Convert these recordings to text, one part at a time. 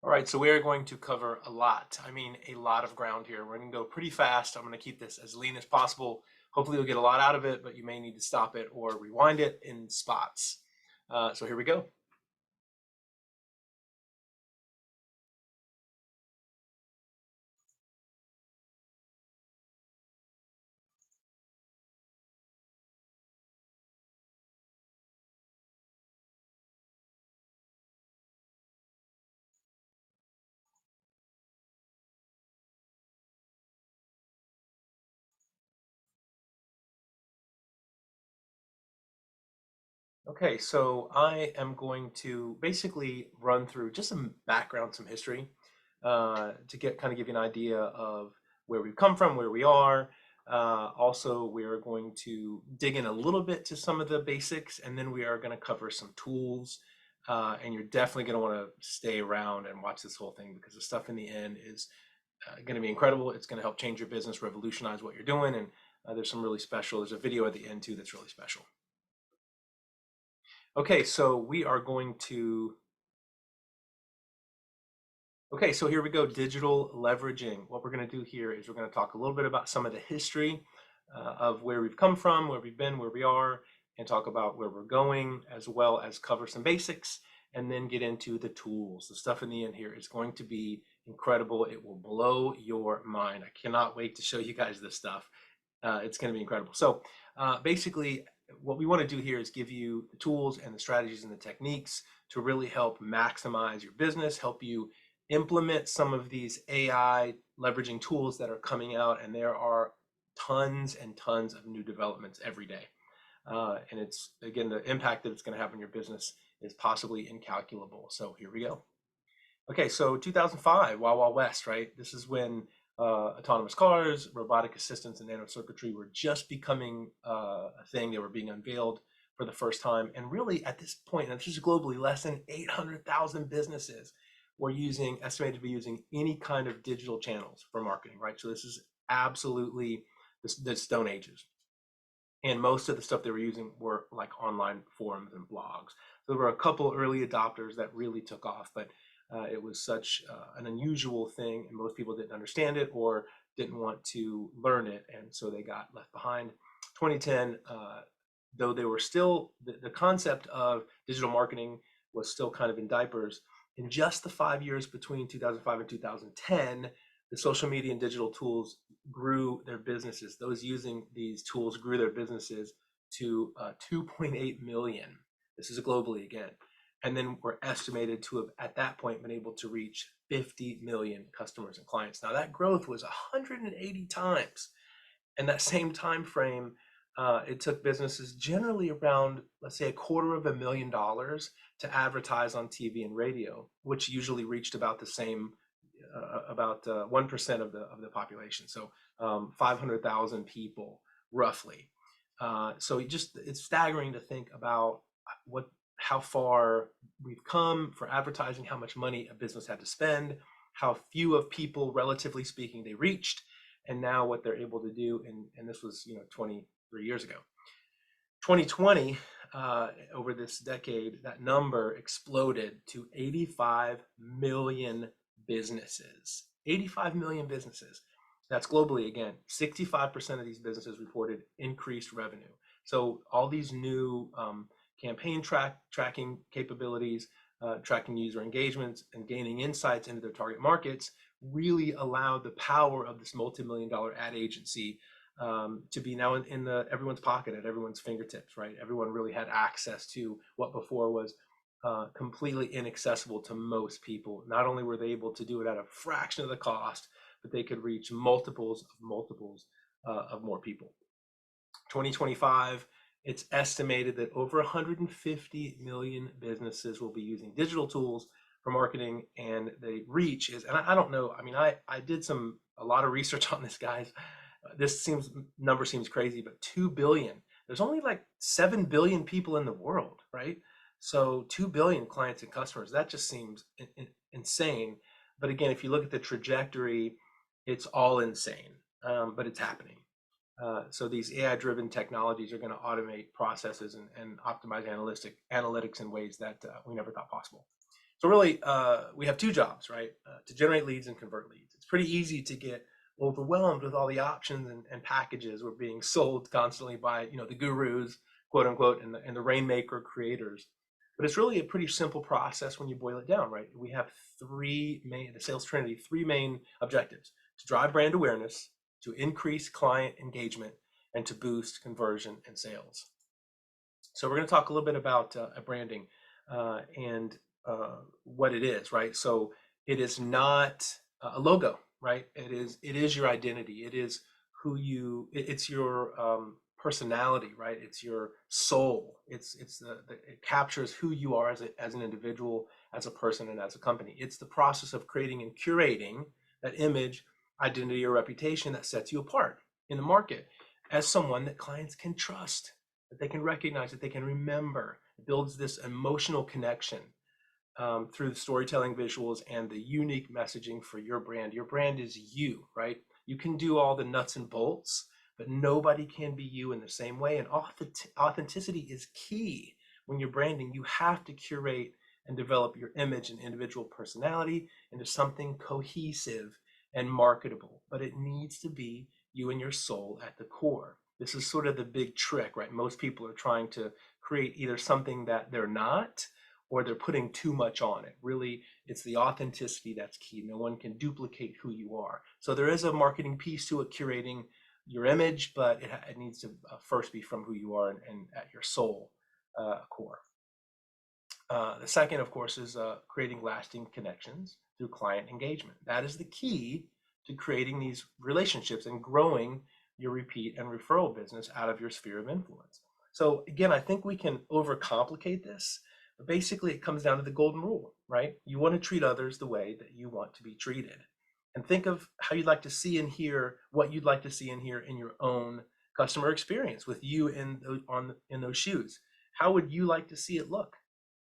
All right, so we are going to cover a lot. I mean, a lot of ground here. We're going to go pretty fast. I'm going to keep this as lean as possible. Hopefully, you'll get a lot out of it, but you may need to stop it or rewind it in spots. So here we go. Okay, so I am going to basically run through just some background, some history, to get kind of give you an idea of where we've come from, where we are. Also, we are going to dig in a little bit to some of the basics, and then we are going to cover some tools. And you're definitely going to want to stay around and watch this whole thing because the stuff in the end is going to be incredible. It's going to help change your business, revolutionize what you're doing, and there's some really special. There's a video at the end too that's really special. Okay, so we are going to, okay, so here we go, digital leveraging. What we're going to do here is we're going to talk a little bit about some of the history of where we've come from, where we've been, where we are, and talk about where we're going, as well as cover some basics, and then get into the tools. The stuff in the end here is going to be incredible. It will blow your mind. I cannot wait to show you guys this stuff. It's going to be incredible. So basically, what we want to do here is give you the tools and the strategies and the techniques to really help maximize your business, help you implement some of these AI leveraging tools that are coming out, and there are tons and tons of new developments every day. And it's, again, the impact that it's going to have on your business is possibly incalculable. So here we go. Okay, so 2005, Wild Wild West, right? This is when autonomous cars, robotic assistants, and nanocircuitry were just becoming a thing. They were being unveiled for the first time. And really, at this point, and this is globally, less than 800,000 businesses were estimated to be using any kind of digital channels for marketing, right? So this is absolutely the Stone Ages. And most of the stuff they were using were like online forums and blogs. So there were a couple early adopters that really took off, but it was such an unusual thing, and most people didn't understand it or didn't want to learn it, and so they got left behind. 2010, though they were still, the concept of digital marketing was still kind of in diapers. In just the 5 years between 2005 and 2010, the social media and digital tools grew their businesses. Those using these tools grew their businesses to 2.8 million. This is globally again. And then we're estimated to have, at that point, been able to reach 50 million customers and clients. Now that growth was 180 times. In that same time frame, it took businesses generally around, let's say, $250,000 to advertise on TV and radio, which usually reached about the same, about 1% of the population. So 500,000 people roughly. So it's staggering to think about how far we've come for advertising, how much money a business had to spend, how few of people, relatively speaking, they reached, and now what they're able to do. And this was 23 years ago. 2020, over this decade, that number exploded to 85 million businesses. 85 million businesses. That's globally again. 65% of these businesses reported increased revenue. So all these new campaign tracking capabilities, tracking user engagements, and gaining insights into their target markets really allowed the power of this multi-million-dollar ad agency to be now in everyone's pocket, at everyone's fingertips, right? Everyone really had access to what before was completely inaccessible to most people. Not only were they able to do it at a fraction of the cost, but they could reach multiples of more people. 2025, it's estimated that over 150 million businesses will be using digital tools for marketing, and the reach is, and I don't know, I mean, I did a lot of research on this, guys. This number seems crazy, but 2 billion. There's only like 7 billion people in the world, right? So 2 billion clients and customers, that just seems insane. But again, if you look at the trajectory, it's all insane, but it's happening. So these AI-driven technologies are going to automate processes and optimize analytics in ways that we never thought possible. So really, we have two jobs, right? To generate leads and convert leads. It's pretty easy to get overwhelmed with all the options and packages we're being sold constantly by, the gurus, quote unquote, and the rainmaker creators. But it's really a pretty simple process when you boil it down, right? We have the sales trinity, three main objectives: to drive brand awareness, to increase client engagement, and to boost conversion and sales. So we're going to talk a little bit about branding and what it is, right? So it is not a logo, right? It is your identity. It is it's your personality, right? It's your soul. It captures who you are as an individual, as a person, and as a company. It's the process of creating and curating that image, identity, or reputation that sets you apart in the market as someone that clients can trust, that they can recognize, that they can remember. It builds this emotional connection through the storytelling, visuals, and the unique messaging for your brand. Your brand is you, right? You can do all the nuts and bolts, but nobody can be you in the same way. And authenticity is key when you're branding. You have to curate and develop your image and individual personality into something cohesive and marketable, but it needs to be you and your soul at the core. This is sort of the big trick, right? Most people are trying to create either something that they're not, or they're putting too much on it. Really, it's the authenticity that's key. No one can duplicate who you are. So there is a marketing piece to it, curating your image, but it needs to first be from who you are and at your soul core. The second, of course, is creating lasting connections through client engagement. That is the key to creating these relationships and growing your repeat and referral business out of your sphere of influence. So again, I think we can overcomplicate this, but basically it comes down to the golden rule, right? You want to treat others the way that you want to be treated. And think of how you'd like to see and hear, what you'd like to see and hear in your own customer experience with you in those shoes. How would you like to see it look?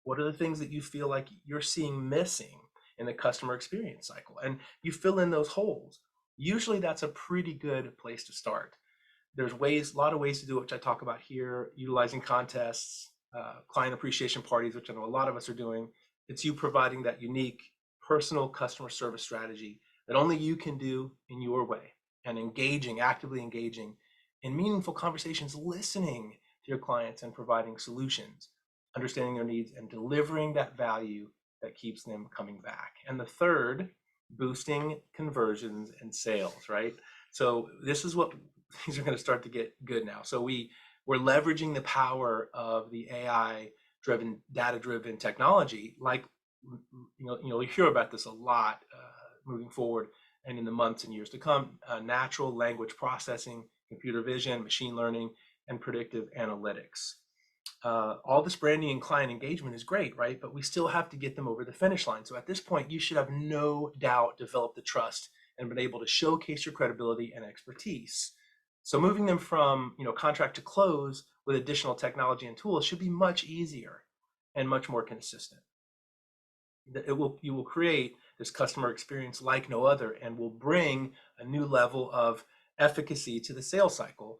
What are the things that you feel like you're seeing missing in the customer experience cycle? And you fill in those holes. Usually that's a pretty good place to start. There's a lot of ways to do it, which I talk about here, utilizing contests, client appreciation parties, which I know a lot of us are doing. It's you providing that unique personal customer service strategy that only you can do in your way, and actively engaging in meaningful conversations, listening to your clients and providing solutions, understanding their needs, and delivering that value that keeps them coming back. And the third, boosting conversions and sales, right? So this is what things are going to start to get good now. So we're leveraging the power of the AI driven, data driven technology. Like, you'll hear about this a lot moving forward and in the months and years to come. Natural language processing, computer vision, machine learning, and predictive analytics. All this branding and client engagement is great, right? But we still have to get them over the finish line. So at this point, you should have no doubt developed the trust and been able to showcase your credibility and expertise. So moving them from contract to close with additional technology and tools should be much easier and much more consistent. You will create this customer experience like no other, and will bring a new level of efficacy to the sales cycle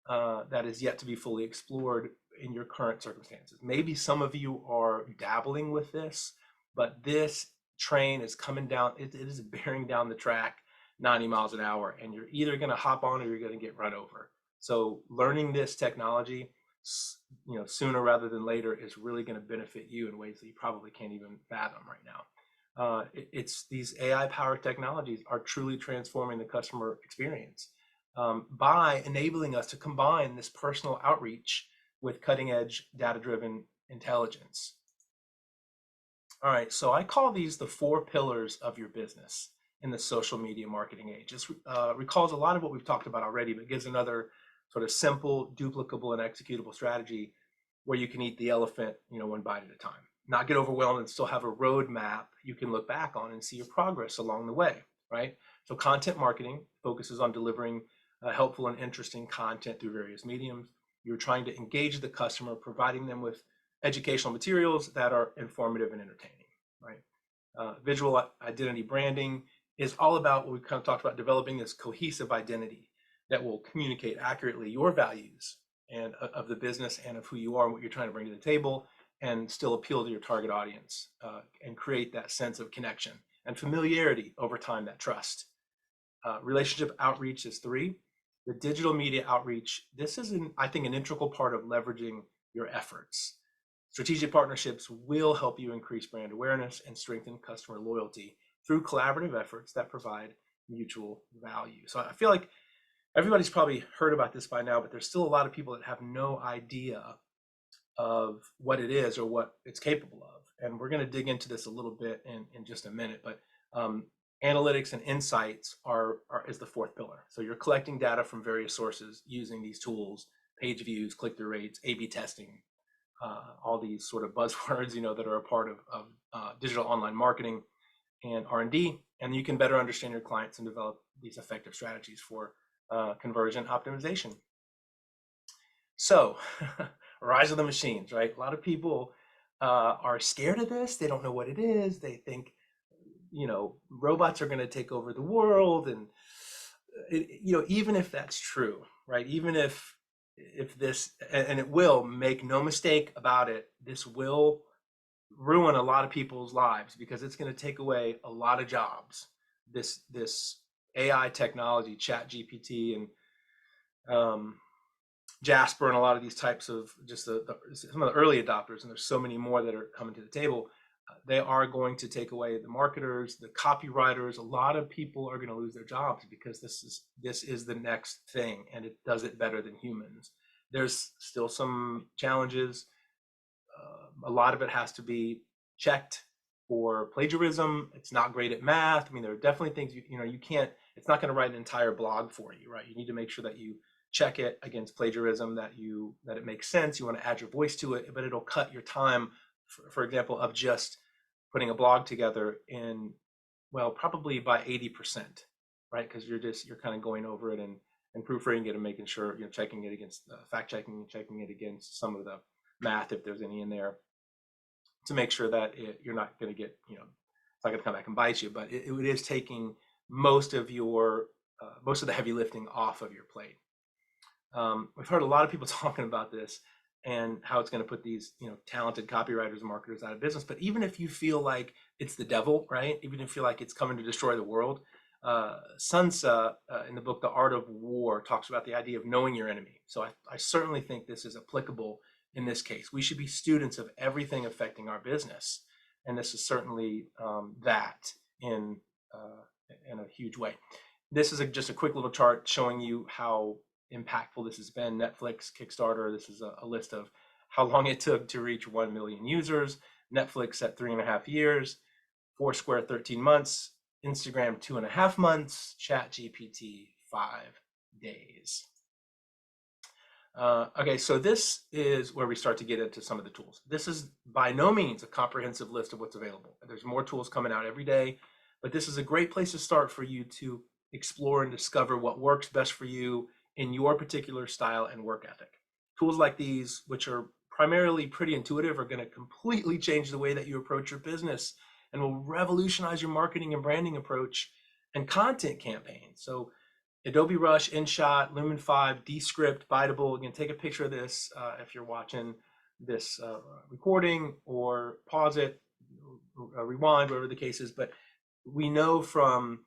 that is yet to be fully explored in your current circumstances. Maybe some of you are dabbling with this, but this train is coming down, it is bearing down the track 90 miles an hour, and you're either going to hop on or you're going to get run over. So learning this technology, sooner rather than later, is really going to benefit you in ways that you probably can't even fathom right now. It's these AI powered technologies are truly transforming the customer experience by enabling us to combine this personal outreach with cutting edge data driven intelligence. All right, so I call these the 4 pillars of your business in the social media marketing age. This recalls a lot of what we've talked about already, but gives another sort of simple, duplicable, and executable strategy where you can eat the elephant, one bite at a time. Not get overwhelmed, and still have a roadmap you can look back on and see your progress along the way, right? So content marketing focuses on delivering helpful and interesting content through various mediums. You're trying to engage the customer, providing them with educational materials that are informative and entertaining, right? Visual identity branding is all about what we kind of talked about, developing this cohesive identity that will communicate accurately your values and of the business and of who you are and what you're trying to bring to the table, and still appeal to your target audience and create that sense of connection and familiarity over time, that trust. Relationship outreach is 3. The digital media outreach, this is, I think, an integral part of leveraging your efforts. Strategic partnerships will help you increase brand awareness and strengthen customer loyalty through collaborative efforts that provide mutual value. So I feel like everybody's probably heard about this by now, but there's still a lot of people that have no idea of what it is or what it's capable of. And we're going to dig into this a little bit in just a minute, but analytics and insights is the 4th pillar. So you're collecting data from various sources using these tools: page views, click-through rates, A/B testing, all these sort of buzzwords, that are a part of digital online marketing and R&D, and you can better understand your clients and develop these effective strategies for conversion optimization. So, rise of the machines, right? A lot of people are scared of this. They don't know what it is. They think, robots are going to take over the world, and even if that's true, right? Even if this, and it will, make no mistake about it, this will ruin a lot of people's lives because it's going to take away a lot of jobs. This AI technology, Chat GPT and Jasper, and a lot of these types of just some of the early adopters, and there's so many more that are coming to the table. They are going to take away the marketers, the copywriters. A lot of people are going to lose their jobs because this is the next thing, and it does it better than humans. There's still some challenges. A lot of it has to be checked for plagiarism. It's not great at math. I mean, there are definitely things you can't. It's not going to write an entire blog for you, right? You need to make sure that you check it against plagiarism, that it makes sense. You want to add your voice to it, but it'll cut your time, for example, of just putting a blog together in, well, probably by 80%, right? Because you're kind of going over it and proofreading it and making sure you're checking it against fact checking and checking it against some of the math, if there's any in there, to make sure that you're not going to get, it's not going to come back and bite you, but it is taking most of the heavy lifting off of your plate. We've heard a lot of people talking about this and how it's going to put these, talented copywriters and marketers out of business. But even if you feel like it's the devil, right? Even if you feel like it's coming to destroy the world, Sun Tzu, in the book The Art of War, talks about the idea of knowing your enemy. So I certainly think this is applicable in this case. We should be students of everything affecting our business, and this is certainly that in a huge way. This is just a quick little chart showing you how impactful this has been. Netflix, Kickstarter, this is a list of how long it took to reach 1 million users. Netflix at 3.5 years, Foursquare 13 months, Instagram 2.5 months, ChatGPT 5 days. Okay, so this is where we start to get into some of the tools. This is by no means a comprehensive list of what's available. There's more tools coming out every day, but this is a great place to start for you to explore and discover what works best for you in your particular style and work ethic. Tools like these, which are primarily pretty intuitive, are going to completely change the way that you approach your business and will revolutionize your marketing and branding approach and content campaigns. So Adobe Rush, InShot, Lumen 5, Descript, Biteable. Again, take a picture of this if you're watching this recording, or pause it, rewind, whatever the case is. But we know from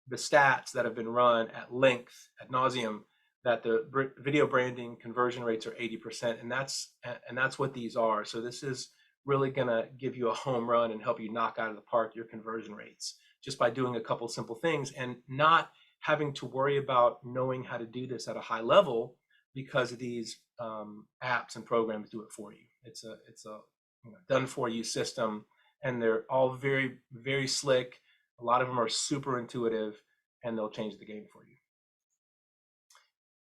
the stats that have been run at length, ad nauseum, that the video branding conversion rates are 80%, and that's what these are. So this is really going to give you a home run and help you knock out of the park your conversion rates just by doing a couple simple things and not having to worry about knowing how to do this at a high level, because these apps and programs do it for you. It's a done for you system, and they're all very, very slick. A lot of them are super intuitive, and they'll change the game for you.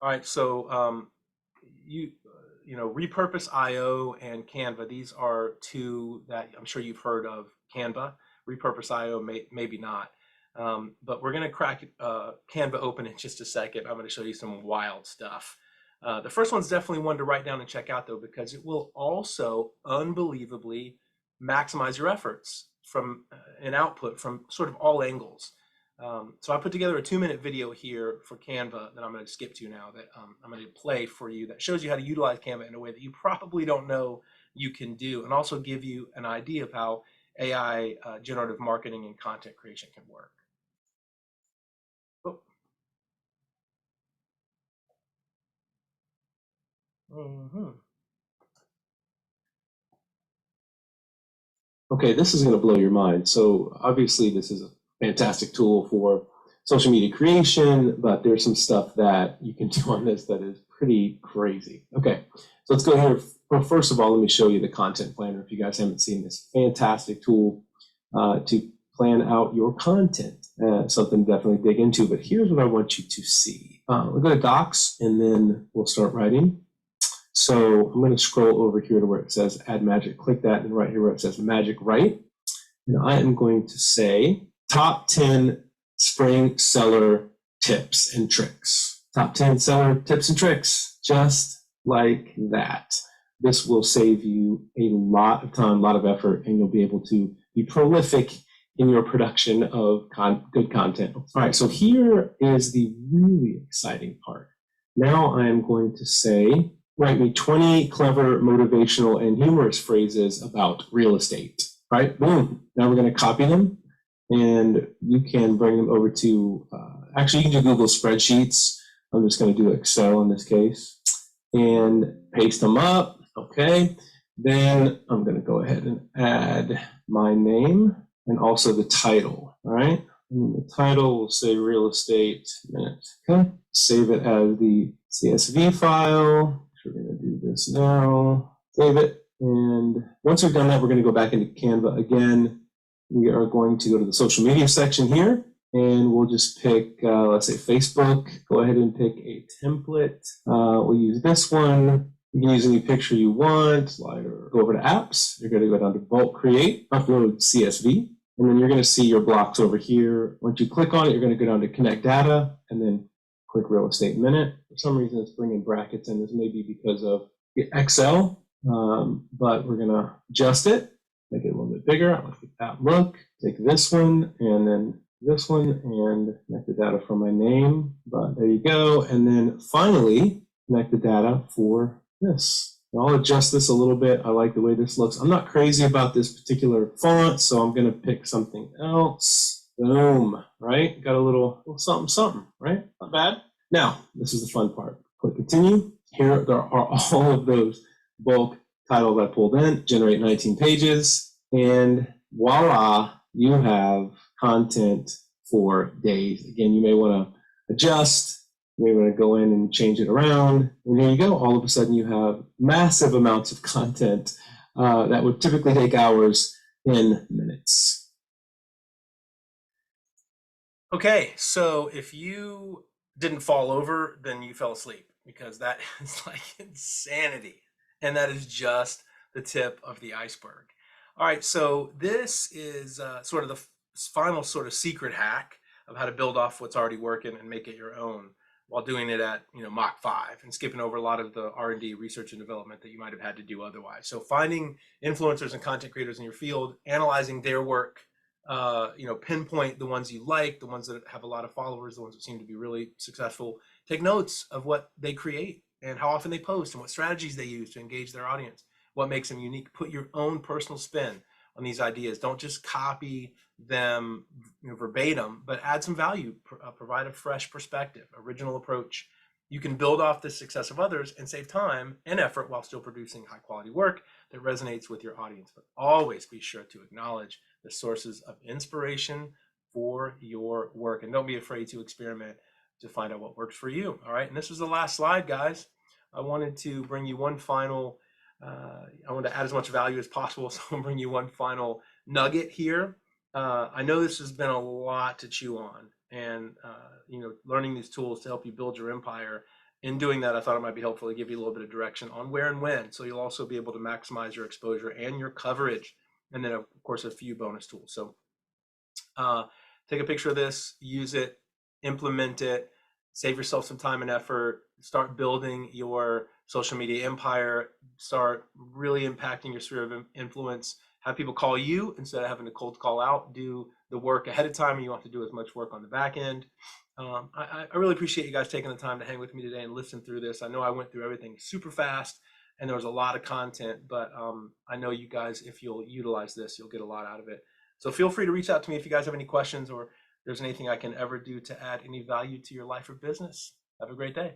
All right, so Repurpose.io and Canva, these are two that I'm sure you've heard of. Canva, Repurpose.io, maybe not. But we're going to crack Canva open in just a second. I'm going to show you some wild stuff. The first one's definitely one to write down and check out, though, because it will also unbelievably maximize your efforts from an output from sort of all angles. So I put together a 2-minute video here for Canva that I'm going to skip to now, that I'm going to play for you, that shows you how to utilize Canva in a way that you probably don't know you can do, and also give you an idea of how AI generative marketing and content creation can work. Oh. Mhm. Okay, this is going to blow your mind. So obviously this is a fantastic tool for social media creation, but there's some stuff that you can do on this that is pretty crazy. Okay, so let's go here. Well, first of all, let me show you the content planner. If you guys haven't seen this fantastic tool to plan out your content, something to definitely dig into. But here's what I want you to see. We'll go to Docs, and then we'll start writing. So I'm going to scroll over here to where it says Add Magic. Click that, and right here where it says Magic Write. And I am going to say top 10 spring seller tips and tricks. Top 10 seller tips and tricks, just like that. This will save you a lot of time, a lot of effort, and you'll be able to be prolific in your production of good content. All right, so here is the really exciting part. Now I am going to say, write me 20 clever, motivational, and humorous phrases about real estate. Right, boom. Now we're going to copy them, and you can bring them over to, actually you can do Google Spreadsheets. I'm just going to do Excel in this case, and paste them up. Okay, then I'm going to go ahead and add my name and also the title. All right, and the title will say real estate minute. Okay, save it as the CSV file. So we're going to do this now. Save it. And once we've done that, we're going to go back into Canva again. We are going to go to the social media section here, and we'll just pick, let's say Facebook. Go ahead and pick a template. We'll use this one. You can use any picture you want. Slider. Go over to apps. You're going to go down to bulk create, upload CSV, and then you're going to see your blocks over here. Once you click on it, you're going to go down to connect data, and then click real estate minute. For some reason, it's bringing brackets in. This may be because of Excel. But we're gonna adjust it, make it a little bit bigger. I like that look. Take this one and then this one and connect the data for my name. But there you go. And then finally, connect the data for this. And I'll adjust this a little bit. I like the way this looks. I'm not crazy about this particular font, so I'm gonna pick something else. Boom, right? Got a little something, something, right? Not bad. Now, this is the fun part. Click continue. Here there are all of those bulk title that I pulled in, generate 19 pages, and voila, you have content for days. Again, you may want to adjust, you may want to go in and change it around, and here you go. All of a sudden, you have massive amounts of content that would typically take hours in minutes. Okay, so if you didn't fall over, then you fell asleep, because that is like insanity. And that is just the tip of the iceberg. All right, so this is sort of the final sort of secret hack of how to build off what's already working and make it your own while doing it at Mach 5 and skipping over a lot of the R&D, research and development that you might have had to do otherwise. So finding influencers and content creators in your field, analyzing their work, pinpoint the ones you like, the ones that have a lot of followers, the ones that seem to be really successful. Take notes of what they create and how often they post and what strategies they use to engage their audience, what makes them unique. Put your own personal spin on these ideas. Don't just copy them verbatim, but add some value, provide a fresh perspective, original approach. You can build off the success of others and save time and effort while still producing high quality work that resonates with your audience. But always be sure to acknowledge the sources of inspiration for your work, and don't be afraid to experiment to find out what works for you. All right, and this was the last slide, guys. I wanted to bring you one final, I want to add as much value as possible, so I'll bring you one final nugget here. I know this has been a lot to chew on, and learning these tools to help you build your empire. In doing that, I thought it might be helpful to give you a little bit of direction on where and when, so you'll also be able to maximize your exposure and your coverage, and then of course a few bonus tools. So take a picture of this, use it, implement it, save yourself some time and effort, start building your social media empire, start really impacting your sphere of influence, have people call you instead of having to cold call out, do the work ahead of time, and you don't have to do as much work on the back end. I really appreciate you guys taking the time to hang with me today and listen through this. I know I went through everything super fast, and there was a lot of content, but I know you guys, if you'll utilize this, you'll get a lot out of it. So feel free to reach out to me if you guys have any questions or there's anything I can ever do to add any value to your life or business. Have a great day.